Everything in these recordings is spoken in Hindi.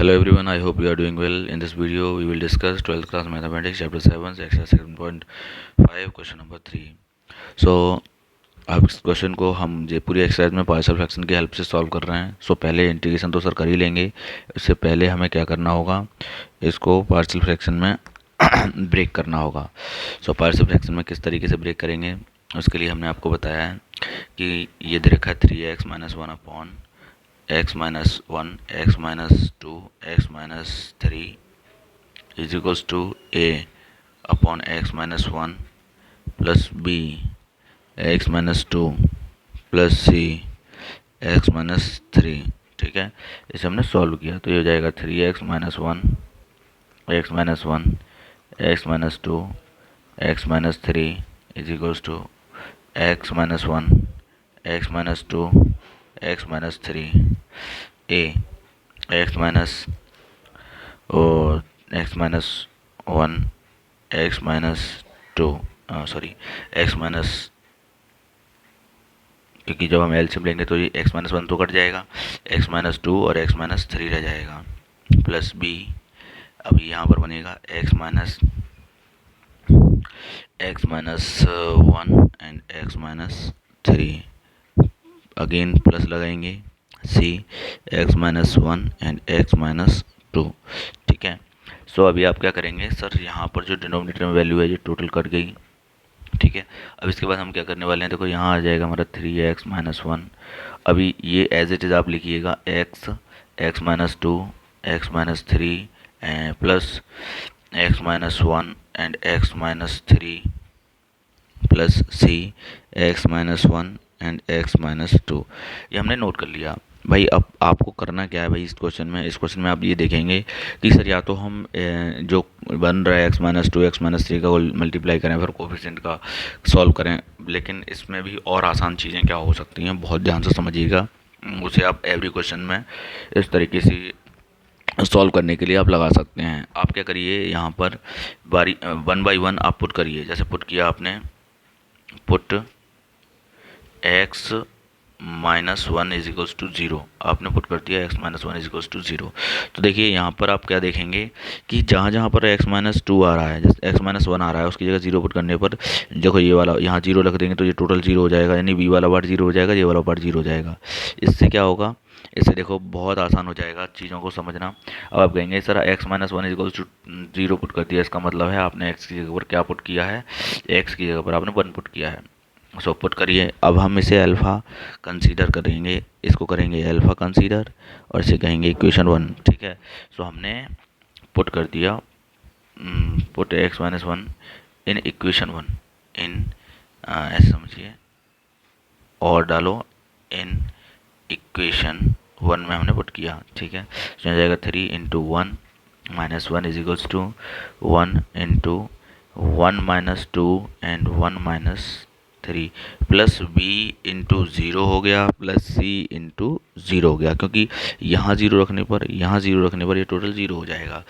Hello everyone, I hope you are doing well. In this video, we will discuss 12th class mathematics chapter 7, exercise 7.5, question number 3. So, अब इस क्वेश्चन को हम ये पूरी एक्सरसाइज में पार्शियल फ्रैक्शन की हेल्प से सॉल्व कर रहे हैं. पहले इंटीग्रेशन तो सर कर ही लेंगे. इससे पहले हमें क्या करना होगा, इसको पार्शियल फ्रैक्शन में ब्रेक करना होगा. पार्शियल फ्रैक्शन में किस तरीके से ब्रेक करेंगे, उसके लिए हमने आपको बताया है कि ये दे रखा है 3x - 1 upon x minus 1, x minus 2, x minus 3 is equals to a upon x minus 1 plus b x minus 2 plus c x minus 3. ठीक है, इसे हमने सॉल्व किया तो ये हो जाएगा 3x minus 1, x minus 1, x minus 2, x minus 3 is equals to x minus 1, x minus 2, x minus 3 a x minus और x minus 1 x minus 2 x minus, क्योंकि जब हम एलसीएम लेंगे तो ये x minus 1 तो कट जाएगा, x minus 2 और x minus 3 रह जाएगा प्लस b. अब यहाँ पर बनेगा x minus 1 and x minus 3. Again plus लगाएंगे c x minus 1 and x minus 2. ठीक है, अभी आप क्या करेंगे सर, यहाँ पर जो डिनोमिनेटर में वैल्यू है ये टोटल कट गई. ठीक है, अब इसके बाद हम क्या करने वाले हैं, देखो यहाँ आ जाएगा हमारा 3x - 1. अभी ये एज इट इज़ आप लिखिएगा x minus 2, x minus 3 plus x minus 1 and x minus 3 plus c x minus 1 and x minus 2. ये हमने नोट कर लिया. भाई अब आपको करना क्या है भाई, इस क्वेश्चन में आप ये देखेंगे कि सर या तो हम जो बन रहा है x minus 2 x minus 3 का मल्टीप्लाई करें फिर कोफिशिएंट का सॉल्व करें. लेकिन इसमें भी और आसान चीज़ें क्या हो सकती हैं, बहुत ध्यान से समझिएगा. उसे आप एवरी क्वेश्चन में इस तरीके से सॉल्व करने के लिए आप लगा सकते हैं. आप क्या करिए, यहाँ पर 1 by 1 आप पुट करिए. जैसे पुट किया आपने, put x minus 1 is equals to 0, आपने पुट कर दिया x minus 1 is equals to 0. तो देखिए यहाँ पर आप क्या देखेंगे कि जहाँ जहाँ पर x minus 2 आ रहा है, जैसे x minus 1 आ रहा है, उसकी जगह 0 पुट करने पर देखो ये वाला यहाँ 0 रख देंगे तो ये टोटल 0 हो जाएगा, यानी b वाला पार्ट 0 हो जाएगा, ये वाला पार्ट 0 हो जाएगा. इससे क्या होगा, इससे देखो बहुत आसान हो जाएगा चीज़ों को समझना. अब आप कहेंगे sir x minus 1 is equals to 0 put कर दिया, इसका मतलब है आपने x की जगह पर क्या पुट किया है, x की जगह पर आपने 1 पुट किया है. पुट करिए. अब हम इसे अल्फ़ा कंसीडर करेंगे, इसको करेंगे अल्फ़ा कंसीडर और इसे कहेंगे इक्वेशन 1. ठीक है, हमने पुट कर दिया, put x minus 1 in equation 1 इन ऐसे समझिए और डालो इन इक्वेशन 1 में हमने पुट किया. ठीक है, हो जाएगा 3 × 1 - 1 is equals to 1 × 1 minus 2 and 1 minus 3 plus b into 0 हो गया प्लस c इंटू 0 हो गया, क्योंकि यहाँ 0 रखने पर ये टोटल 0 हो जाएगा.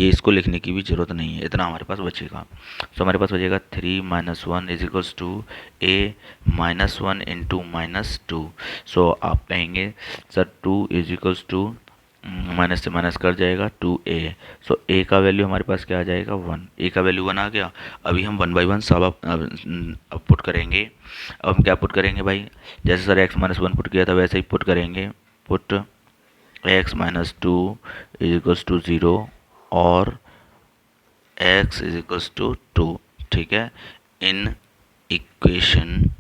इसको लिखने की भी ज़रूरत नहीं है, इतना हमारे पास बचेगा. हमारे पास बचेगा 3 - 1 is equals to a - 1 into -2. आप कहेंगे sir 2 is equals to minus से माइनस कर जाएगा 2a. a का वैल्यू हमारे पास क्या आ जाएगा 1. a का वैल्यू 1 आ गया. अभी हम 1 by 1 सब अब पुट करेंगे. अब हम क्या पुट करेंगे भाई, जैसे सर x - 1 पुट किया था वैसे ही पुट करेंगे. Put x - 2 is equals to 0 और x इज इक्वल्स टू 2. ठीक है, इन इक्वेशन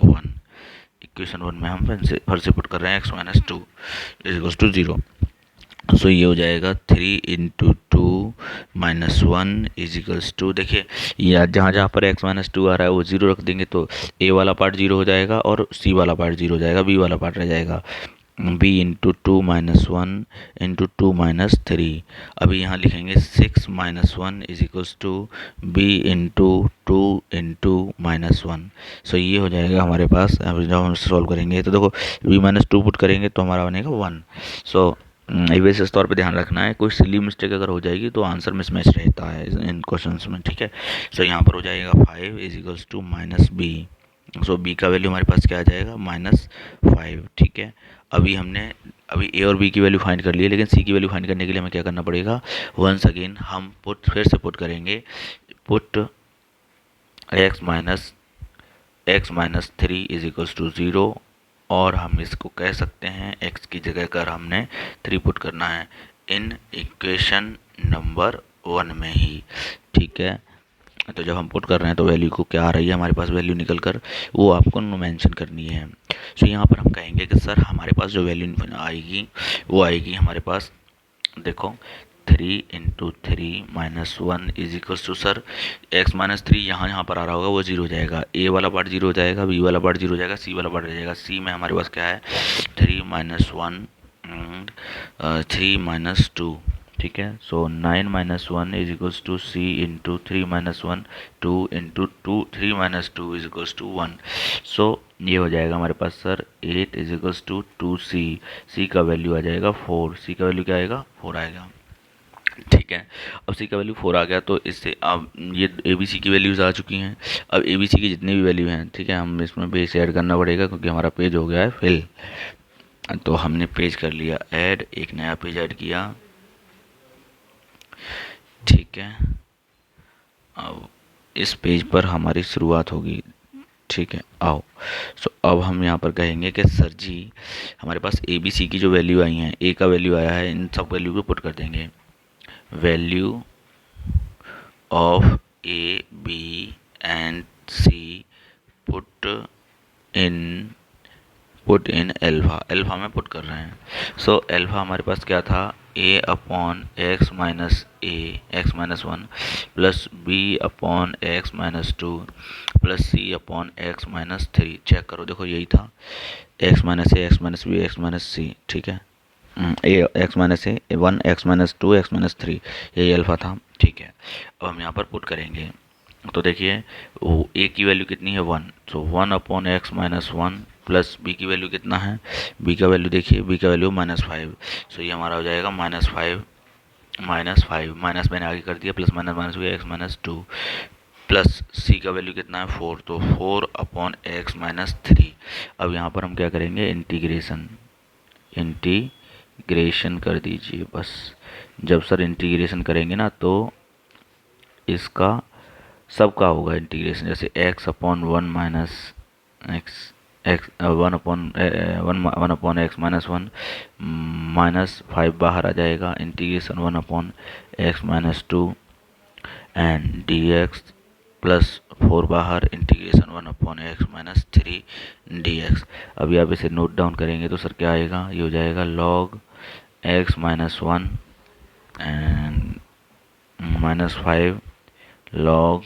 1 में हम फिर से पुट कर रहे हैं x - 2 इज इक्वल्स टू 0. ये हो जाएगा 3 × 2 - 1 इज इक्वल्स टू, देखिए या जहाँ जहाँ पर x - 2 आ रहा है वो 0 रख देंगे तो a वाला पार्ट 0 हो जाएगा और c वाला पार्ट 0 हो जाएगा, b वाला पार्ट रह जाएगा. b × 2 - 1 × 2 - 3. अभी यहाँ लिखेंगे 6 - 1 इज इक्वल्स टू b × 2 × -1. ये हो जाएगा हमारे पास. अब जब हम सॉल्व करेंगे तो देखो b - 2 पुट करेंगे तो हमारा बनेगा 1. वैसे इस तौर पे ध्यान रखना है, कोई सिली मिस्टेक अगर हो जाएगी तो आंसर मिसमैच रहता है इन क्वेश्चंस में. ठीक है, यहाँ पर हो जाएगा 5 is equals to -b. b का वैल्यू हमारे पास क्या आ जाएगा -5. ठीक है, अभी हमने अभी ए और बी की वैल्यू फाइंड कर लिए, लेकिन सी की वैल्यू फाइंड करने के लिए हमें क्या करना पड़ेगा, वंस अगेन हम फिर से पुट करेंगे, put x minus three is equals to zero, और हम इसको कह सकते हैं x की जगह कर हमने 3 पुट करना है इन इक्वेशन नंबर 1 में ही, ठीक है। तो जब हम पुट कर रहे हैं तो वैल्यू को क्या आ रही है हमारे पास वैल्यू निकल कर, वो आपको मेंशन करनी है। सो यहाँ पर हम कहेंगे कि सर हमारे पास जो वैल्यू आएगी वो आएगी हमारे पास, देखो 3 × 3 - 1 is equals to, sir x-3 यहाँ पर आ रहा होगा वो जीरो हो जाएगा, a वाला पार्ट जीरो हो जाएगा, b वाला पार्ट जीरो हो जाएगा, c वाला पार्ट रह जाएगा। c में हमारे पास क्या है 3 - 1 3 - 2, ठीक है। So 9 - 1 is equals to c into 3 - 1 2 into 3 - 2 is equals to 1। So ये हो जाएगा हमारे पास sir 8 is equals to 2c, c का वैल्यू आ जाएगा 4, c का वैल्यू क्या आएगा 4 आएगा, ठीक है। अब सी का वैल्यू 4 आ गया, तो इससे अब ये ए बी सी की वैल्यूज़ आ चुकी हैं। अब ए बी सी की जितनी भी वैल्यू हैं, ठीक है, हम इसमें पेज ऐड करना पड़ेगा क्योंकि हमारा पेज हो गया है फिल। तो हमने पेज कर लिया ऐड, एक नया पेज ऐड किया, ठीक है। अब इस पेज पर हमारी शुरुआत होगी, ठीक है। आओ, सो अब हम यहाँ पर कहेंगे कि सर जी हमारे पास ए बी सी की जो वैल्यू आई हैं, ए का वैल्यू आया है, इन सब वैल्यू को पुट कर देंगे, value of A, B and C put in alpha में पुट कर रहे हैं। सो अल्फ़ा हमारे पास क्या था a upon x minus one plus B upon x minus two plus C upon x minus three. Check करो, देखो यही था x minus A x minus B x minus C, ठीक है। A x minus A 1 x minus 2 x minus 3, यही अल्फ़ा था, ठीक है। अब हम यहाँ पर पुट करेंगे, तो देखिए वो ए की वैल्यू कितनी है 1, so 1 upon x minus 1 plus B की वैल्यू कितना है, बी का वैल्यू देखिए, बी का वैल्यू -5, सो ये हमारा हो जाएगा -5 माइनस मैंने आगे कर दिया, प्लस माइनस माइनस हो गया एक्स माइनस 2 प्लस सी का वैल्यू कितना है 4, तो 4 अपॉन एक्स माइनस 3। अब यहाँ पर हम क्या करेंगे इंटीग्रेशन कर दीजिए बस। जब सर इंटीग्रेशन करेंगे ना तो इसका सबका होगा इंटीग्रेशन, जैसे x upon 1 minus x x 1 upon x minus 1 -5 बाहर आ जाएगा, integration 1 upon x minus 2 and D x plus 4 बाहर, integration 1 upon x minus 3 D x. अभी आप इसे नोट डाउन करेंगे तो सर क्या आएगा, ये हो जाएगा log x minus 1 and -5 log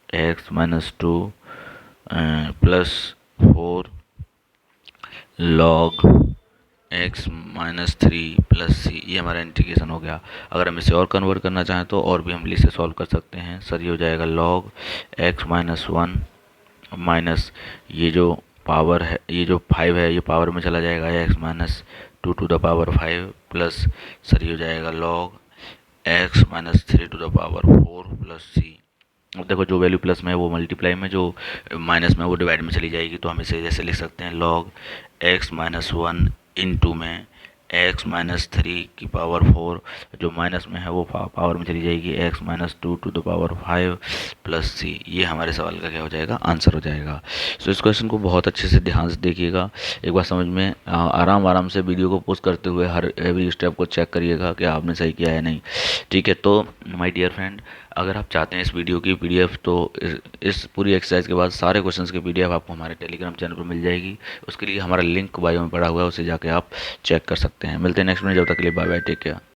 x minus 2 plus 4 log x minus 3 plus C, ये हमारा इंटीग्रेशन हो गया। अगर हम इसे और कन्वर्ट करना चाहें तो और भी हम इसे सॉल्व कर सकते हैं। सर ये हो जाएगा लॉग एक्स माइनस 1 माइनस ये जो पावर है, ये जो 5 है ये पावर में चला जाएगा, x minus 2 to the power 5 plus sir ये हो जाएगा log x minus 3 to the power 4 plus C. अब देखो जो वैल्यू प्लस में है वो मल्टीप्लाई में, जो माइनस में वो डिवाइड में चली जाएगी, तो हम इसे जैसे लिख सकते हैं लॉग एक्स माइनस 1 इंटू में एक्स माइनस 3 की पावर 4, जो माइनस में है वो पावर में चली जाएगी, x minus 2 to the power 5 plus C. ये हमारे सवाल का क्या हो जाएगा, आंसर हो जाएगा। सो इस क्वेश्चन को बहुत अच्छे से ध्यान से देखिएगा, एक बार समझ में आराम से वीडियो को पोस्ट करते हुए हर एवरी स्टेप को चेक करिएगा कि आपने सही किया है नहीं, ठीक है। तो माय डियर फ्रेंड, अगर आप चाहते हैं इस वीडियो की पीडीएफ, तो इस पूरी एक्सरसाइज के बाद सारे क्वेश्चंस की पीडीएफ आपको हमारे टेलीग्राम चैनल पर मिल जाएगी। उसके लिए हमारा लिंक बायो में पड़ा हुआ है, उसे जाके आप चेक कर सकते हैं। मिलते हैं नेक्स्ट में, जब तक के लिए बाय बाय, टेक केयर।